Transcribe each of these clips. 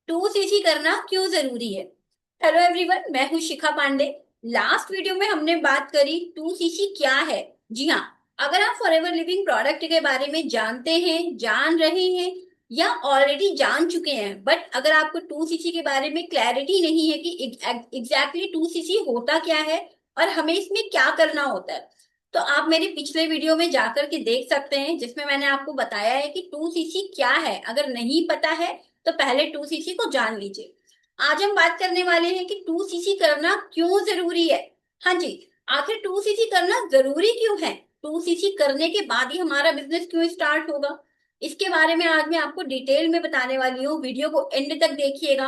To CC करना क्यों जरूरी है। हेलो एवरीवन, मैं हूँ शिखा पांडे। लास्ट वीडियो में हमने बात करी टू सीसी क्या है। जी हाँ, अगर आप फॉरएवर लिविंग प्रोडक्ट के बारे में जानते हैं, जान रहे हैं या ऑलरेडी जान चुके हैं, बट अगर आपको टू सीसी के बारे में क्लैरिटी नहीं है कि एग्जैक्टली टू सीसी होता क्या है और हमें इसमें क्या करना होता है, तो आप मेरे पिछले वीडियो में जाकर के देख सकते हैं, जिसमें मैंने आपको बताया है कि टू सीसी क्या है। अगर नहीं पता है तो पहले टू सीसी को जान लीजिए। आज हम बात करने वाले हैं कि टू सीसी करना क्यों जरूरी है। हाँ जी, आखिर टू सीसी करना जरूरी क्यों है, टू सीसी करने के बाद ही हमारा बिजनेस क्यों स्टार्ट होगा, इसके बारे में आज मैं आपको डिटेल में बताने वाली हूँ। वीडियो को एंड तक देखिएगा।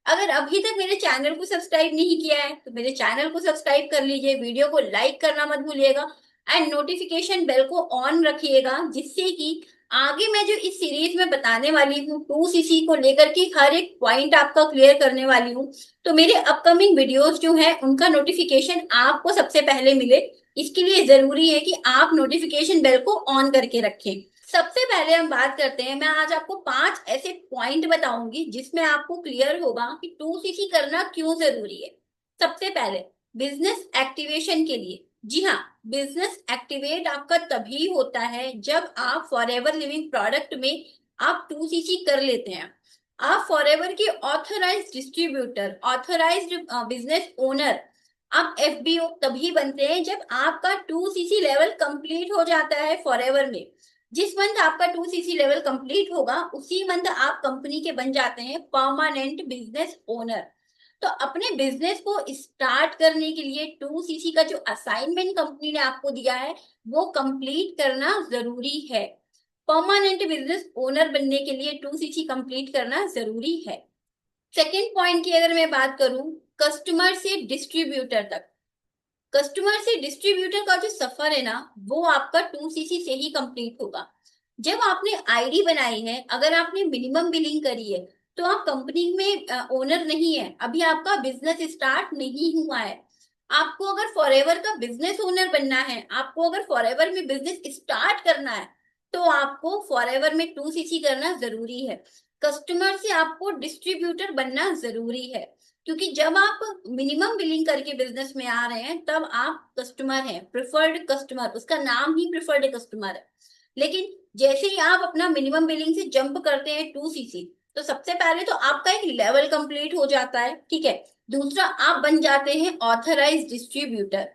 अगर अभी तक मेरे चैनल को सब्सक्राइब नहीं किया है तो मेरे चैनल को सब्सक्राइब कर लीजिए, वीडियो को लाइक करना मत भूलिएगा एंड नोटिफिकेशन बेल को ऑन रखिएगा, जिससे कि आगे मैं जो इस सीरीज में बताने वाली हूँ टू सीसी को लेकर के हर एक पॉइंट आपका क्लियर करने वाली हूँ, तो मेरे अपकमिंग वीडियोस जो है उनका नोटिफिकेशन आपको सबसे पहले मिले। इसके लिए जरूरी है कि आप नोटिफिकेशन बेल को ऑन करके रखें। सबसे पहले हम बात करते हैं, मैं आज आपको 5 ऐसे पॉइंट बताऊंगी जिसमें आपको क्लियर होगा कि टू सीसी करना क्यों जरूरी है। सबसे पहले, बिजनेस एक्टिवेशन के लिए। जी हाँ, बिजनेस एक्टिवेट आपका तभी होता है जब आप फॉरएवर लिविंग प्रोडक्ट में आप टू सीसी कर लेते हैं। आप फॉरएवर के authorised distributor, authorised business owner, आप एफबीओ तभी बनते हैं जब आपका टू सीसी लेवल कंप्लीट हो जाता है फॉरएवर में। जिस मंथ आपका टू सीसी लेवल कंप्लीट होगा उसी मंथ आप कंपनी के बन जाते हैं परमानेंट बिजनेस ओनर। तो अपने बिजनेस को स्टार्ट करने के लिए टू सीसी का जो असाइनमेंट कंपनी ने आपको दिया है वो कंप्लीट करना जरूरी है। परमानेंट बिजनेस ओनर बनने के लिए टू सीसी कंप्लीट करना जरूरी है। सेकेंड पॉइंट की अगर मैं बात करूं, कस्टमर से डिस्ट्रीब्यूटर तक, कस्टमर से डिस्ट्रीब्यूटर का जो सफर है ना वो आपका टू सीसी से ही कंप्लीट होगा। जब आपने आईडी बनाई है, अगर आपने मिनिमम बिलिंग करी है, तो आप कंपनी में ओनर नहीं है, अभी आपका बिजनेस स्टार्ट नहीं हुआ है। आपको अगर फॉरएवर का बिजनेस ओनर बनना है, आपको अगर फॉरएवर में बिजनेस स्टार्ट करना है, तो आपको फॉरएवर में टू सीसी करना जरूरी है। कस्टमर से आपको डिस्ट्रीब्यूटर बनना जरूरी है, क्योंकि जब आप मिनिमम बिलिंग करके बिजनेस में आ रहे हैं तब आप कस्टमर हैं, प्रिफर्ड कस्टमर, उसका नाम ही प्रिफर्ड कस्टमर है। लेकिन जैसे ही आप अपना मिनिमम बिलिंग से जंप करते हैं टू सीसी, तो सबसे पहले तो आपका एक लेवल कंप्लीट हो जाता है, ठीक है। दूसरा, आप बन जाते हैं ऑथराइज डिस्ट्रीब्यूटर।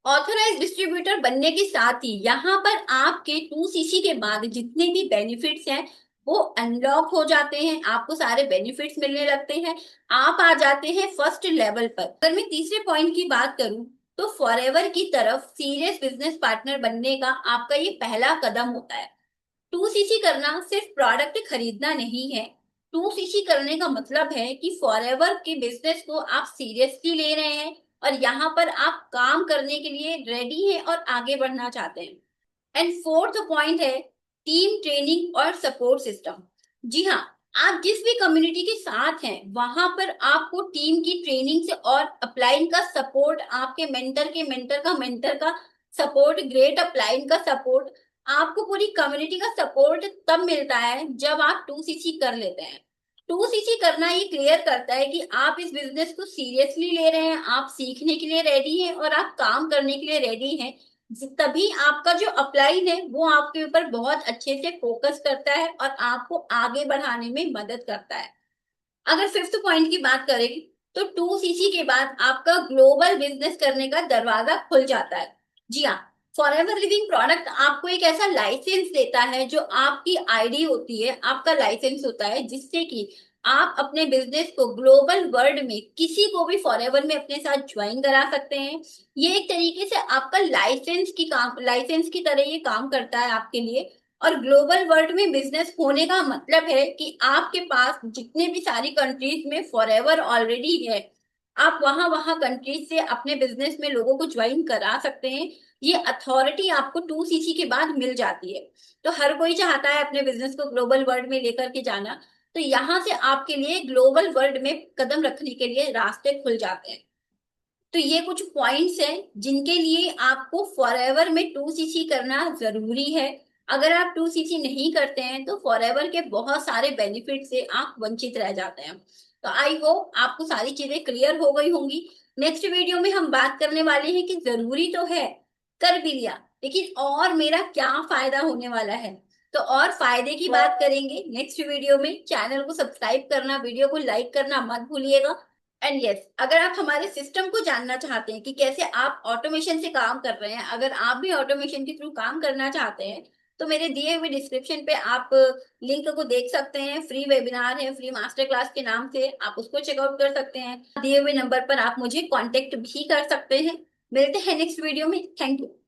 ऑथराइज डिस्ट्रीब्यूटर बनने के साथ ही यहाँ पर आपके टू सीसी के बाद जितने भी बेनिफिट्स हैं वो अनलॉक हो जाते हैं, आपको सारे बेनिफिट्स मिलने लगते हैं। आप आ जाते हैं फर्स्ट लेवल पर। अगर मैं तीसरे पॉइंट की बात करूं, तो फॉरएवर की तरफ सीरियस बिजनेस पार्टनर बनने का आपका ये पहला कदम होता है। टू सीसी करना सिर्फ प्रोडक्ट खरीदना नहीं है। टू सीसी करने का मतलब है कि फॉरएवर के बिजनेस को आप सीरियसली ले रहे हैं और यहाँ पर आप काम करने के लिए रेडी हैं और आगे बढ़ना चाहते हैं। एंड फोर्थ पॉइंट है टीम ट्रेनिंग और सपोर्ट सिस्टम। जी हाँ, आप जिस भी कम्युनिटी के साथ हैं वहां पर आपको टीम की ट्रेनिंग से और अपलाइन का सपोर्ट, आपके मेंटर का सपोर्ट, ग्रेट अपलाइन का सपोर्ट, आपको पूरी कम्युनिटी का सपोर्ट तब मिलता है जब आप टू सीसी कर लेते हैं। टू सीसी करना ये क्लियर करता है कि आप इस बिजनेस को सीरियसली ले रहे हैं, आप सीखने के लिए रेडी हैं और आप काम करने के लिए रेडी हैं। तभी आपका जो अपलाइन है वो आपके ऊपर बहुत अच्छे से फोकस करता है और आपको आगे बढ़ाने में मदद करता है। अगर फिफ्थ पॉइंट की बात करें, तो टू सीसी के बाद आपका ग्लोबल बिजनेस करने का दरवाजा खुल जाता है। जी हाँ, फॉरएवर लिविंग प्रोडक्ट आपको एक ऐसा लाइसेंस देता है जो आपकी आईडी होती है, आपका लाइसेंस होता है, जिससे कि आप अपने बिजनेस को ग्लोबल वर्ल्ड में किसी को भी फॉरएवर में अपने साथ ज्वाइन करा सकते हैं। ये एक तरीके से आपका लाइसेंस की तरह ये काम करता है आपके लिए। और ग्लोबल वर्ल्ड में बिजनेस होने का मतलब है कि आपके पास जितने भी सारी कंट्रीज में फॉरएवर ऑलरेडी है, आप वहां वहां कंट्रीज से अपने बिजनेस में लोगों को ज्वाइन करा सकते हैं। ये अथॉरिटी आपको टू सीसी के बाद मिल जाती है। तो हर कोई चाहता है अपने बिजनेस को ग्लोबल वर्ल्ड में लेकर के जाना, तो यहाँ से आपके लिए ग्लोबल वर्ल्ड में कदम रखने के लिए रास्ते खुल जाते हैं। तो ये कुछ पॉइंट्स हैं जिनके लिए आपको फॉरएवर में टू सीसी करना जरूरी है। अगर आप 2cc नहीं करते हैं तो फॉरएवर के बहुत सारे बेनिफिट से आप वंचित रह जाते हैं। तो आई होप आपको सारी चीजें क्लियर हो गई होंगी। नेक्स्ट वीडियो में हम बात करने वाले हैं कि जरूरी तो है, कर भी लिया, लेकिन और मेरा क्या फायदा होने वाला है। तो और फायदे की बात करेंगे नेक्स्ट वीडियो में। चैनल को सब्सक्राइब करना, वीडियो को लाइक करना मत भूलिएगा। एंड यस, अगर आप हमारे सिस्टम को जानना चाहते हैं कि कैसे आप ऑटोमेशन से काम कर रहे हैं, अगर आप भी ऑटोमेशन के थ्रू काम करना चाहते हैं, तो मेरे दिए हुए डिस्क्रिप्शन पे आप लिंक को देख सकते हैं। फ्री वेबिनार है, फ्री मास्टर क्लास के नाम से, आप उसको चेकआउट कर सकते हैं। दिए हुए नंबर पर आप मुझे कांटेक्ट भी कर सकते हैं। मिलते हैं नेक्स्ट वीडियो में। Thank you.